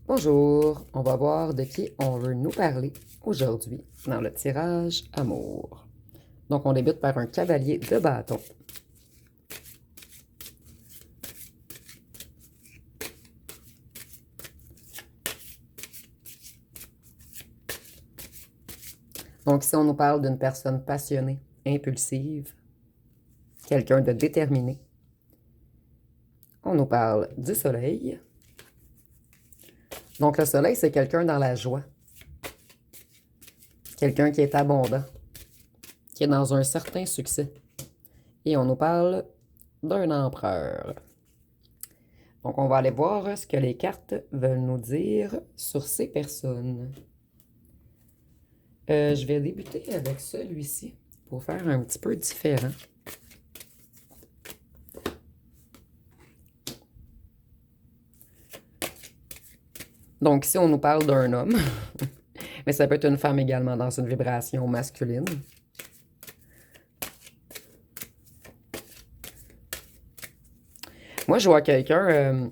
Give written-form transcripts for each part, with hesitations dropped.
Bonjour, on va voir de qui on veut nous parler aujourd'hui dans le tirage amour. Donc, on débute par un cavalier de bâton. Donc, ici, on nous parle d'une personne passionnée, impulsive, quelqu'un de déterminé. On nous parle du soleil. Donc, le soleil, c'est quelqu'un dans la joie. Quelqu'un qui est abondant, qui est dans un certain succès. Et on nous parle d'un empereur. Donc, on va aller voir ce que les cartes veulent nous dire sur ces personnes. Je vais débuter avec celui-ci pour faire un petit peu différent. Donc, ici, on nous parle d'un homme, mais ça peut être une femme également dans une vibration masculine. Moi, je vois quelqu'un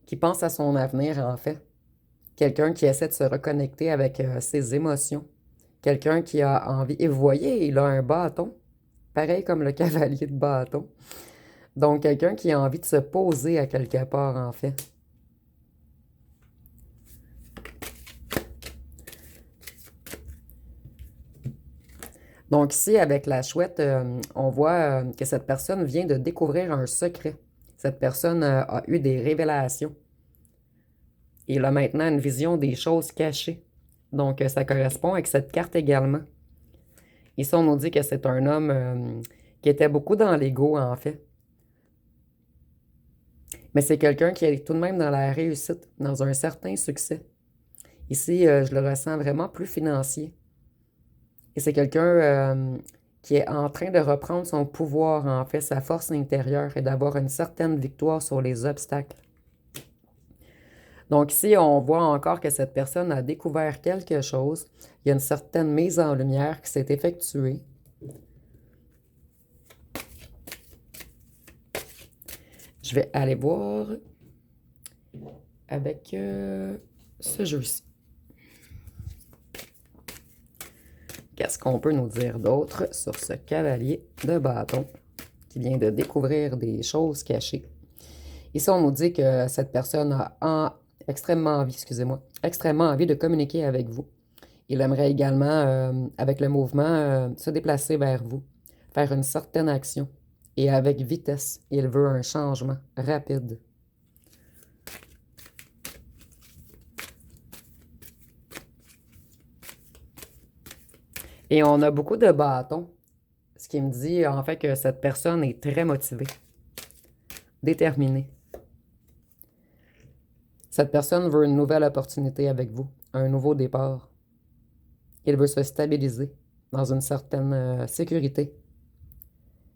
qui pense à son avenir, en fait. Quelqu'un qui essaie de se reconnecter avec ses émotions. Quelqu'un qui a envie... Et vous voyez, il a un bâton, pareil comme le cavalier de bâton. Donc, quelqu'un qui a envie de se poser à quelque part, en fait. Donc ici, avec la chouette, on voit que cette personne vient de découvrir un secret. Cette personne a eu des révélations. Il a maintenant une vision des choses cachées. Donc, ça correspond avec cette carte également. Ici, on nous dit que c'est un homme qui était beaucoup dans l'ego, en fait. Mais c'est quelqu'un qui est tout de même dans la réussite, dans un certain succès. Ici, je le ressens vraiment plus financier. Et c'est quelqu'un qui est en train de reprendre son pouvoir, en fait, sa force intérieure et d'avoir une certaine victoire sur les obstacles. Donc ici, on voit encore que cette personne a découvert quelque chose. Il y a une certaine mise en lumière qui s'est effectuée. Je vais aller voir avec ce jeu-ci. Qu'est-ce qu'on peut nous dire d'autre sur ce cavalier de bâton qui vient de découvrir des choses cachées? Ici, on nous dit que cette personne a extrêmement envie de communiquer avec vous. Il aimerait également, avec le mouvement, se déplacer vers vous, faire une certaine action. Et avec vitesse, il veut un changement rapide. Et on a beaucoup de bâtons, ce qui me dit en fait que cette personne est très motivée, déterminée. Cette personne veut une nouvelle opportunité avec vous, un nouveau départ. Il veut se stabiliser dans une certaine sécurité.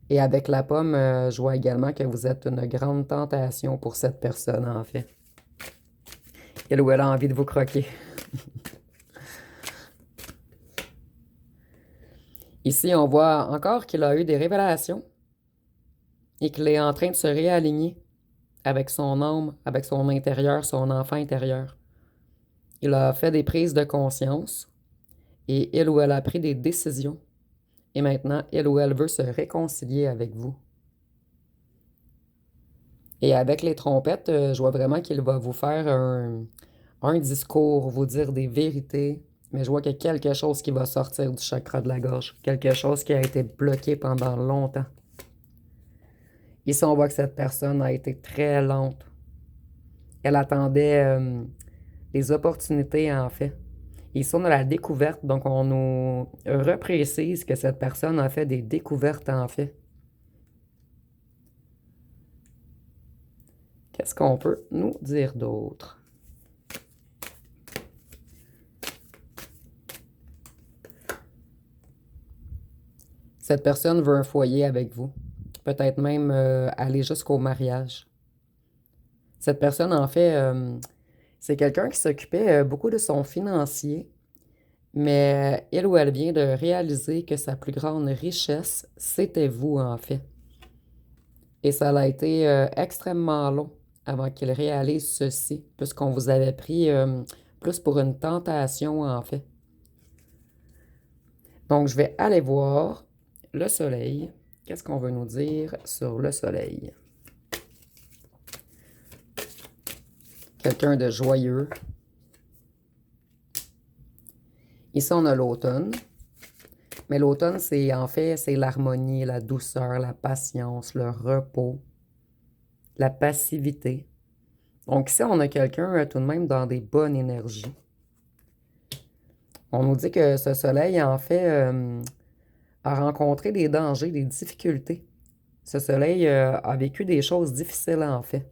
Et avec la pomme, je vois également que vous êtes une grande tentation pour cette personne, en fait. Elle ou elle a envie de vous croquer. Ici, on voit encore qu'il a eu des révélations et qu'il est en train de se réaligner avec son âme, avec son intérieur, son enfant intérieur. Il a fait des prises de conscience et il ou elle a pris des décisions. Et maintenant, il ou elle veut se réconcilier avec vous. Et avec les trompettes, je vois vraiment qu'il va vous faire un discours, vous dire des vérités. Mais je vois qu'il y a quelque chose qui va sortir du chakra de la gorge. Quelque chose qui a été bloqué pendant longtemps. Ici, on voit que cette personne a été très lente. Elle attendait les opportunités, en fait. Ici, on a la découverte, donc on nous reprécise que cette personne a fait des découvertes, en fait. Qu'est-ce qu'on peut nous dire d'autre? Cette personne veut un foyer avec vous. Peut-être même aller jusqu'au mariage. Cette personne, en fait, c'est quelqu'un qui s'occupait beaucoup de son financier, mais elle ou elle vient de réaliser que sa plus grande richesse, c'était vous, en fait. Et ça a été extrêmement long avant qu'il réalise ceci, puisqu'on vous avait pris plus pour une tentation, en fait. Donc, je vais aller voir le soleil. Qu'est-ce qu'on veut nous dire sur le soleil? Quelqu'un de joyeux. Ici, on a l'automne. Mais l'automne, c'est en fait, c'est l'harmonie, la douceur, la patience, le repos, la passivité. Donc ici, on a quelqu'un tout de même dans des bonnes énergies. On nous dit que ce soleil, en fait, a rencontré des dangers, des difficultés. Ce soleil a vécu des choses difficiles, en fait.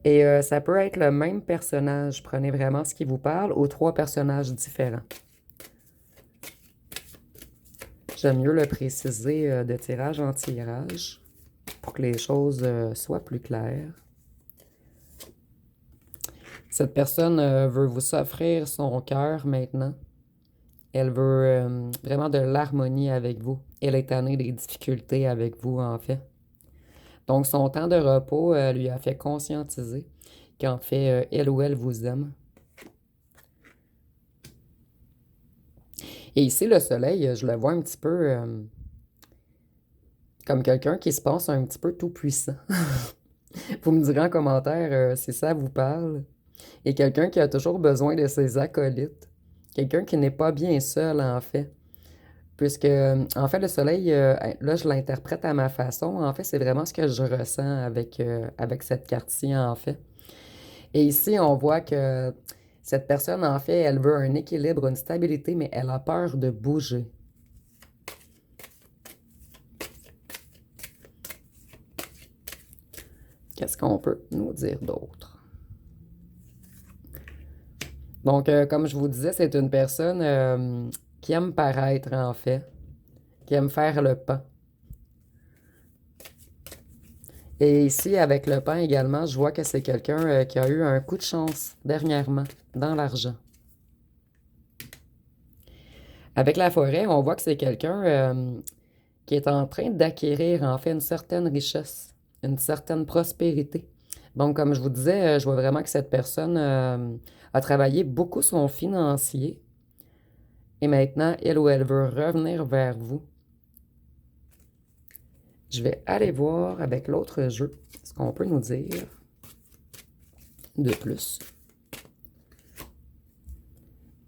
Et ça peut être le même personnage. Prenez vraiment ce qui vous parle ou trois personnages différents. J'aime mieux le préciser de tirage en tirage pour que les choses soient plus claires. Cette personne veut vous offrir son cœur maintenant. Elle veut vraiment de l'harmonie avec vous. Elle est tannée des difficultés avec vous, en fait. Donc, son temps de repos lui a fait conscientiser qu'en fait, elle ou elle vous aime. Et ici, le soleil, je le vois un petit peu comme quelqu'un qui se pense un petit peu tout puissant. Vous me direz en commentaire si ça vous parle. Et quelqu'un qui a toujours besoin de ses acolytes. Quelqu'un qui n'est pas bien seul, en fait. Puisque, en fait, le soleil, là, je l'interprète à ma façon. En fait, c'est vraiment ce que je ressens avec cette carte-ci, en fait. Et ici, on voit que cette personne, en fait, elle veut un équilibre, une stabilité, mais elle a peur de bouger. Qu'est-ce qu'on peut nous dire d'autre? Donc, comme je vous disais, c'est une personne qui aime paraître, en fait, qui aime faire le pas. Et ici, avec le pain également, je vois que c'est quelqu'un qui a eu un coup de chance dernièrement dans l'argent. Avec la forêt, on voit que c'est quelqu'un qui est en train d'acquérir en fait une certaine richesse, une certaine prospérité. Donc, comme je vous disais, je vois vraiment que cette personne a travaillé beaucoup son financier et maintenant, elle ou elle veut revenir vers vous. Je vais aller voir avec l'autre jeu ce qu'on peut nous dire de plus.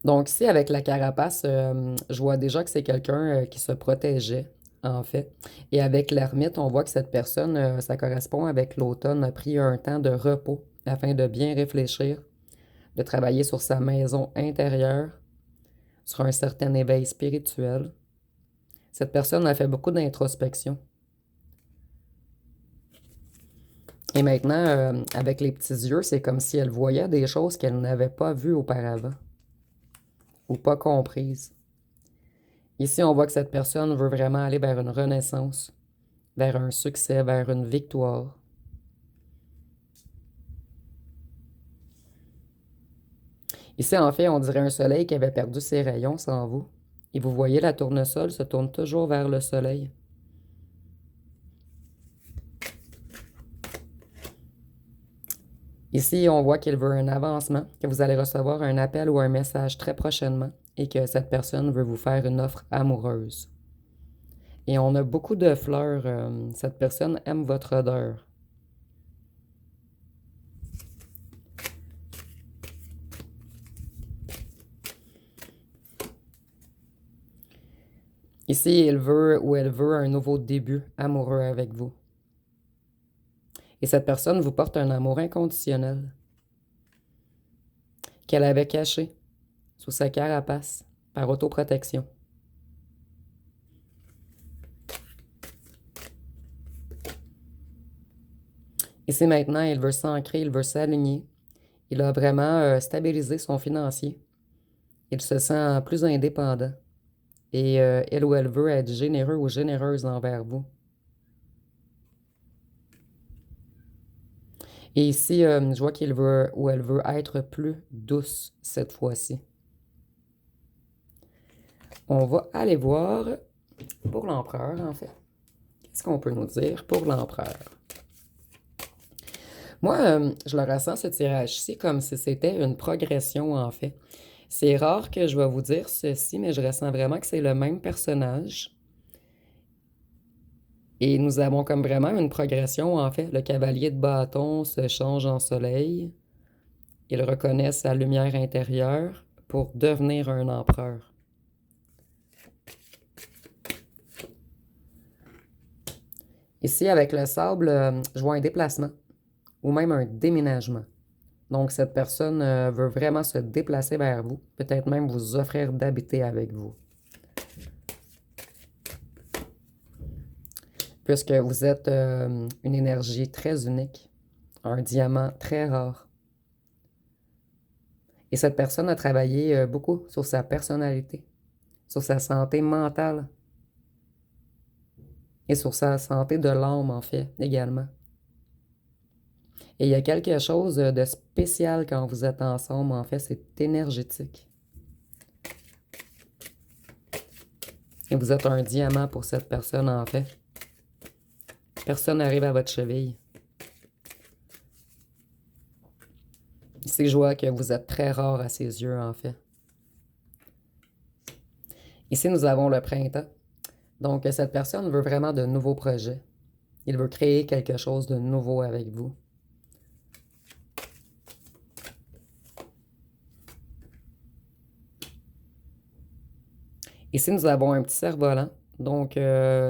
Donc ici, avec la carapace, je vois déjà que c'est quelqu'un qui se protégeait, en fait. Et avec l'ermite, on voit que cette personne, ça correspond avec l'automne, a pris un temps de repos afin de bien réfléchir, de travailler sur sa maison intérieure, sur un certain éveil spirituel. Cette personne a fait beaucoup d'introspection. Et maintenant, avec les petits yeux, c'est comme si elle voyait des choses qu'elle n'avait pas vues auparavant ou pas comprises. Ici, on voit que cette personne veut vraiment aller vers une renaissance, vers un succès, vers une victoire. Ici, en fait, on dirait un soleil qui avait perdu ses rayons sans vous. Et vous voyez, la tournesol se tourne toujours vers le soleil. Ici, on voit qu'il veut un avancement, que vous allez recevoir un appel ou un message très prochainement et que cette personne veut vous faire une offre amoureuse. Et on a beaucoup de fleurs. Cette personne aime votre odeur. Ici, il veut ou elle veut un nouveau début amoureux avec vous. Et cette personne vous porte un amour inconditionnel qu'elle avait caché sous sa carapace par autoprotection. Ici maintenant, il veut s'ancrer, il veut s'aligner. Il a vraiment stabilisé son financier. Il se sent plus indépendant. Et elle ou elle veut être généreux ou généreuse envers vous. Et ici, je vois qu'il veut ou elle veut être plus douce cette fois-ci. On va aller voir pour l'empereur, en fait. Qu'est-ce qu'on peut nous dire pour l'empereur? Moi, je le ressens, ce tirage-ci, comme si c'était une progression, en fait. C'est rare que je vais vous dire ceci, mais je ressens vraiment que c'est le même personnage. Et nous avons comme vraiment une progression, en fait. Le cavalier de bâton se change en soleil. Il reconnaît sa lumière intérieure pour devenir un empereur. Ici, avec le sable, je vois un déplacement ou même un déménagement. Donc, cette personne veut vraiment se déplacer vers vous, peut-être même vous offrir d'habiter avec vous. Puisque vous êtes une énergie très unique, un diamant très rare. Et cette personne a travaillé beaucoup sur sa personnalité, sur sa santé mentale et sur sa santé de l'âme, en fait, également. Et il y a quelque chose de spécial quand vous êtes ensemble, en fait, c'est énergétique. Et vous êtes un diamant pour cette personne, en fait. Personne n'arrive à votre cheville. Ici, je vois que vous êtes très rare à ses yeux, en fait. Ici, nous avons le printemps. Donc, cette personne veut vraiment de nouveaux projets. Il veut créer quelque chose de nouveau avec vous. Ici, nous avons un petit cerf-volant. Donc,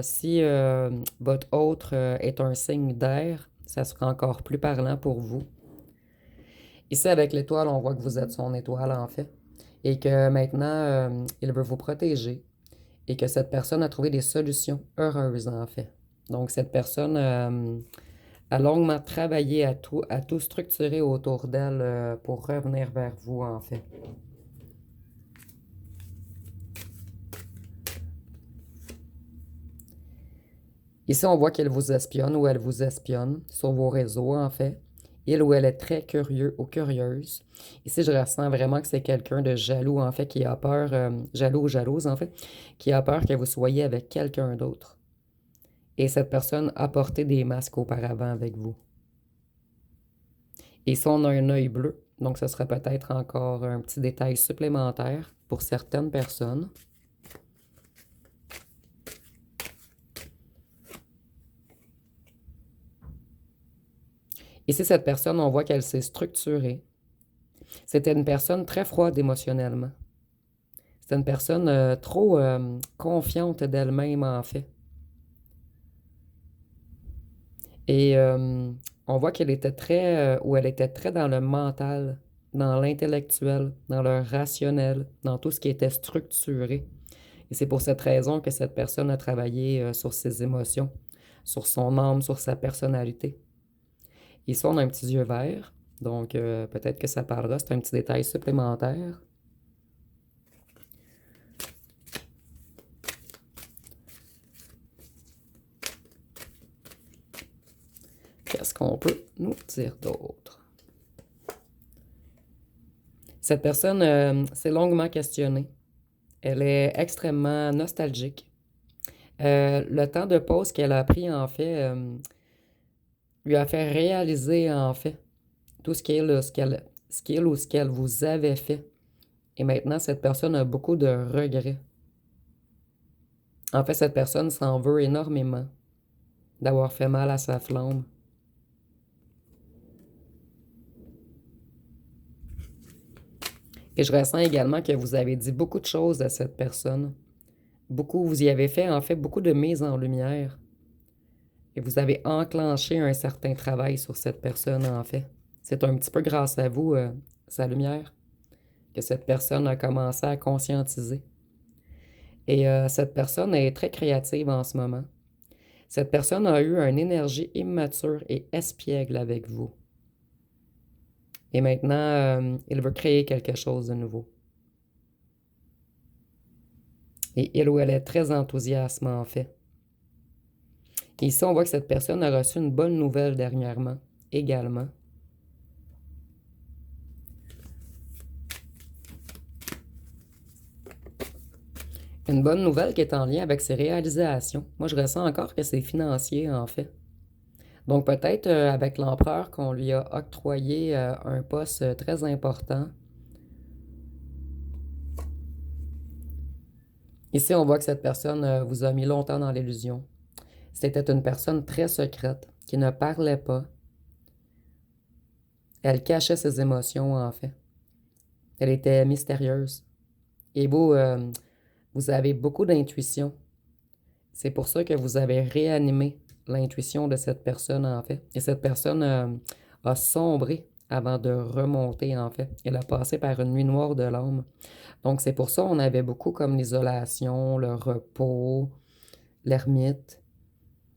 si votre autre est un signe d'air, ça sera encore plus parlant pour vous. Ici, avec l'étoile, on voit que vous êtes son étoile, en fait. Et que maintenant, il veut vous protéger. Et que cette personne a trouvé des solutions heureuses, en fait. Donc, cette personne a longuement travaillé à tout structurer autour d'elle pour revenir vers vous, en fait. Ici, on voit qu'elle vous espionne ou elle vous espionne sur vos réseaux, en fait. Il ou elle est très curieux ou curieuse. Ici, je ressens vraiment que c'est quelqu'un de jaloux, en fait, qui a peur, jaloux ou jalouse, en fait, qui a peur que vous soyez avec quelqu'un d'autre. Et cette personne a porté des masques auparavant avec vous. Et si on a un œil bleu, donc ce serait peut-être encore un petit détail supplémentaire pour certaines personnes. Ici, cette personne, on voit qu'elle s'est structurée. C'était une personne très froide émotionnellement. C'était une personne trop confiante d'elle-même, en fait. Et on voit qu'elle était très, ou elle était très dans le mental, dans l'intellectuel, dans le rationnel, dans tout ce qui était structuré. Et c'est pour cette raison que cette personne a travaillé sur ses émotions, sur son âme, sur sa personnalité. Ici, on a un petit yeux vert, donc peut-être que ça parlera, c'est un petit détail supplémentaire. Qu'est-ce qu'on peut nous dire d'autre? Cette personne s'est longuement questionnée. Elle est extrêmement nostalgique. Le temps de pause qu'elle a pris, en fait, lui a fait réaliser, en fait, tout ce qu'il ou ce qu'elle vous avait fait. Et maintenant, cette personne a beaucoup de regrets. En fait, cette personne s'en veut énormément d'avoir fait mal à sa flamme. Et je ressens également que vous avez dit beaucoup de choses à cette personne. Beaucoup, vous y avez fait, en fait, beaucoup de mise en lumière. Et vous avez enclenché un certain travail sur cette personne, en fait. C'est un petit peu grâce à vous, sa lumière, que cette personne a commencé à conscientiser. Et cette personne est très créative en ce moment. Cette personne a eu une énergie immature et espiègle avec vous. Et maintenant, il veut créer quelque chose de nouveau. Et il ou elle est très enthousiaste, en fait. Et ici, on voit que cette personne a reçu une bonne nouvelle dernièrement, également. Une bonne nouvelle qui est en lien avec ses réalisations. Moi, je ressens encore que c'est financier, en fait. Donc peut-être avec l'empereur qu'on lui a octroyé un poste très important. Ici, on voit que cette personne vous a mis longtemps dans l'illusion. C'était une personne très secrète, qui ne parlait pas. Elle cachait ses émotions, en fait. Elle était mystérieuse. Et vous, vous avez beaucoup d'intuition. C'est pour ça que vous avez réanimé l'intuition de cette personne, en fait. Et cette personne a sombré avant de remonter, en fait. Elle a passé par une nuit noire de l'âme. Donc, c'est pour ça qu'on avait beaucoup comme l'isolation, le repos, l'ermite.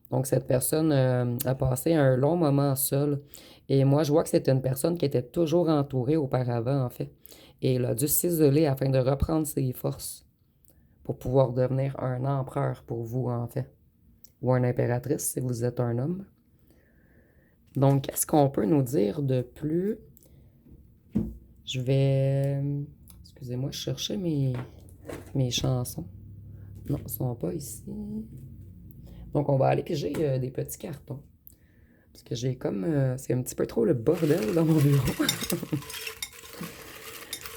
Donc, cette personne a passé un long moment seule. Et moi, je vois que c'était une personne qui était toujours entourée auparavant, en fait. Et elle a dû s'isoler afin de reprendre ses forces pour pouvoir devenir un empereur pour vous, en fait. Ou une impératrice si vous êtes un homme. Donc, qu'est-ce qu'on peut nous dire de plus? Je vais... Excusez-moi, je cherchais mes chansons. Non, elles ne sont pas ici. Donc, on va aller piger des petits cartons. Parce que j'ai comme... c'est un petit peu trop le bordel dans mon bureau.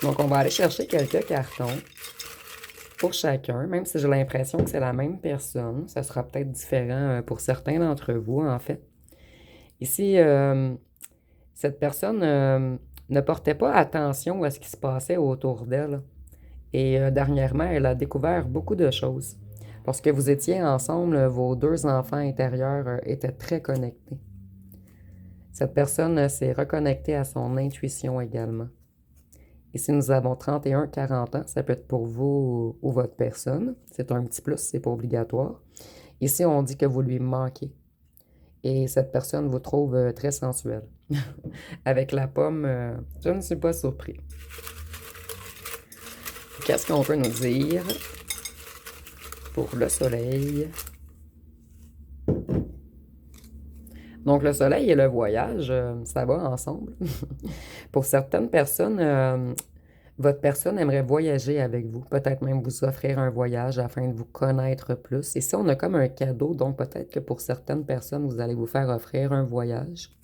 Donc, on va aller chercher quelques cartons pour chacun, même si j'ai l'impression que c'est la même personne. Ça sera peut-être différent pour certains d'entre vous, en fait. Ici, cette personne ne portait pas attention à ce qui se passait autour d'elle. Et dernièrement, elle a découvert beaucoup de choses. Lorsque vous étiez ensemble, vos deux enfants intérieurs étaient très connectés. Cette personne s'est reconnectée à son intuition également. Ici, nous avons 31-40 ans. Ça peut être pour vous ou votre personne. C'est un petit plus, c'est pas obligatoire. Ici, on dit que vous lui manquez. Et cette personne vous trouve très sensuelle. Avec la pomme, je ne suis pas surpris. Qu'est-ce qu'on peut nous dire pour le soleil? Donc, le soleil et le voyage, ça va ensemble. Pour certaines personnes, votre personne aimerait voyager avec vous. Peut-être même vous offrir un voyage afin de vous connaître plus. Ici, on a comme un cadeau, donc peut-être que pour certaines personnes, vous allez vous faire offrir un voyage.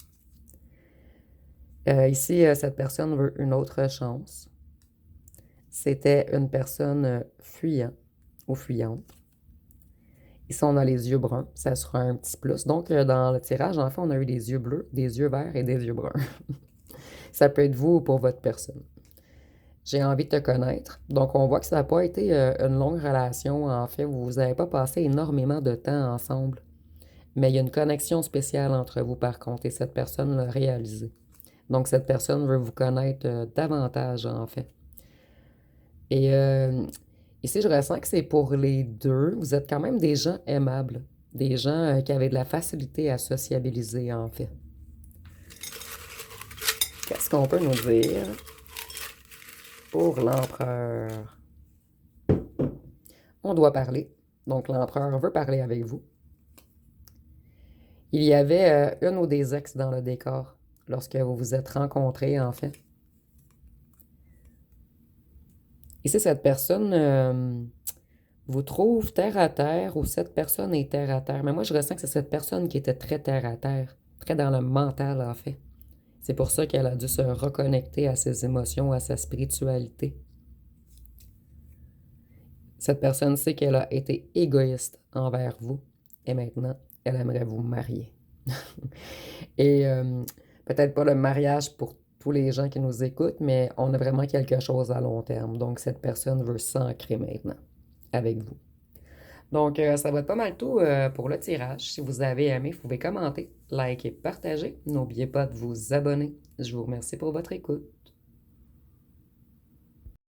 Ici, cette personne veut une autre chance. C'était une personne fuyant ou fuyante. Ici, on a les yeux bruns. Ça sera un petit plus. Donc, dans le tirage, en fait, on a eu des yeux bleus, des yeux verts et des yeux bruns. Ça peut être vous ou pour votre personne. J'ai envie de te connaître. Donc, on voit que ça n'a pas été une longue relation. En fait, vous n'avez pas passé énormément de temps ensemble. Mais il y a une connexion spéciale entre vous, par contre, et cette personne l'a réalisé. Donc, cette personne veut vous connaître davantage, en fait. Et ici, je ressens que c'est pour les deux. Vous êtes quand même des gens aimables. Des gens qui avaient de la facilité à sociabiliser, en fait. Qu'est-ce qu'on peut nous dire pour l'empereur? On doit parler. Donc, l'empereur veut parler avec vous. Il y avait une ou des ex dans le décor lorsque vous vous êtes rencontrés, en fait. Ici, cette personne vous trouve terre à terre ou cette personne est terre à terre. Mais moi, je ressens que c'est cette personne qui était très terre à terre, très dans le mental, en fait. C'est pour ça qu'elle a dû se reconnecter à ses émotions, à sa spiritualité. Cette personne sait qu'elle a été égoïste envers vous et maintenant, elle aimerait vous marier. Et peut-être pas le mariage pour tous les gens qui nous écoutent, mais on a vraiment quelque chose à long terme. Donc, cette personne veut s'ancrer maintenant avec vous. Donc, ça va être pas mal tout pour le tirage. Si vous avez aimé, vous pouvez commenter, liker, partager. N'oubliez pas de vous abonner. Je vous remercie pour votre écoute.